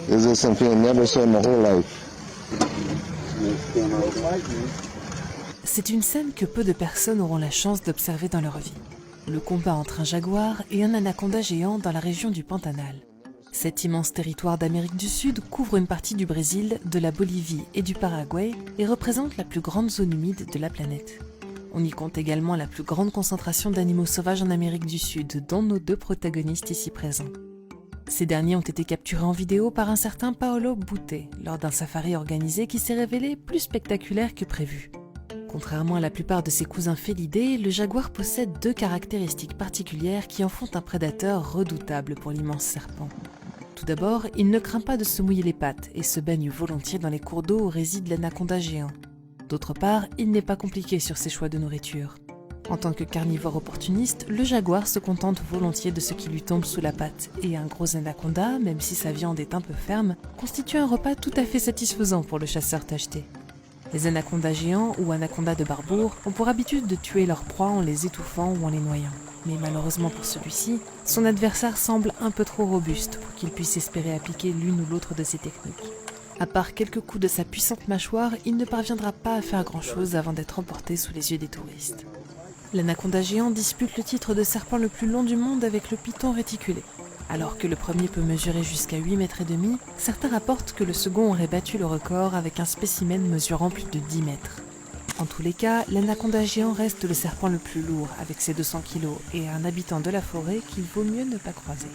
This is something I never saw in my whole life. C'est une scène que peu de personnes auront la chance d'observer dans leur vie. Le combat entre un jaguar et un anaconda géant dans la région du Pantanal. Cet immense territoire d'Amérique du Sud couvre une partie du Brésil, de la Bolivie et du Paraguay et représente la plus grande zone humide de la planète. On y compte également la plus grande concentration d'animaux sauvages en Amérique du Sud, dont nos deux protagonistes ici présents. Ces derniers ont été capturés en vidéo par un certain Paolo Butte lors d'un safari organisé qui s'est révélé plus spectaculaire que prévu. Contrairement à la plupart de ses cousins félidés, le jaguar possède deux caractéristiques particulières qui en font un prédateur redoutable pour l'immense serpent. Tout d'abord, il ne craint pas de se mouiller les pattes et se baigne volontiers dans les cours d'eau où réside l'anaconda géant. D'autre part, il n'est pas compliqué sur ses choix de nourriture. En tant que carnivore opportuniste, le jaguar se contente volontiers de ce qui lui tombe sous la patte, et un gros anaconda, même si sa viande est un peu ferme, constitue un repas tout à fait satisfaisant pour le chasseur tacheté. Les anacondas géants ou anacondas de Barbour ont pour habitude de tuer leurs proies en les étouffant ou en les noyant. Mais malheureusement pour celui-ci, son adversaire semble un peu trop robuste pour qu'il puisse espérer appliquer l'une ou l'autre de ses techniques. À part quelques coups de sa puissante mâchoire, il ne parviendra pas à faire grand-chose avant d'être emporté sous les yeux des touristes. L'anaconda géant dispute le titre de serpent le plus long du monde avec le python réticulé. Alors que le premier peut mesurer jusqu'à 8,5 mètres, certains rapportent que le second aurait battu le record avec un spécimen mesurant plus de 10 mètres. En tous les cas, l'anaconda géant reste le serpent le plus lourd avec ses 200 kg et un habitant de la forêt qu'il vaut mieux ne pas croiser.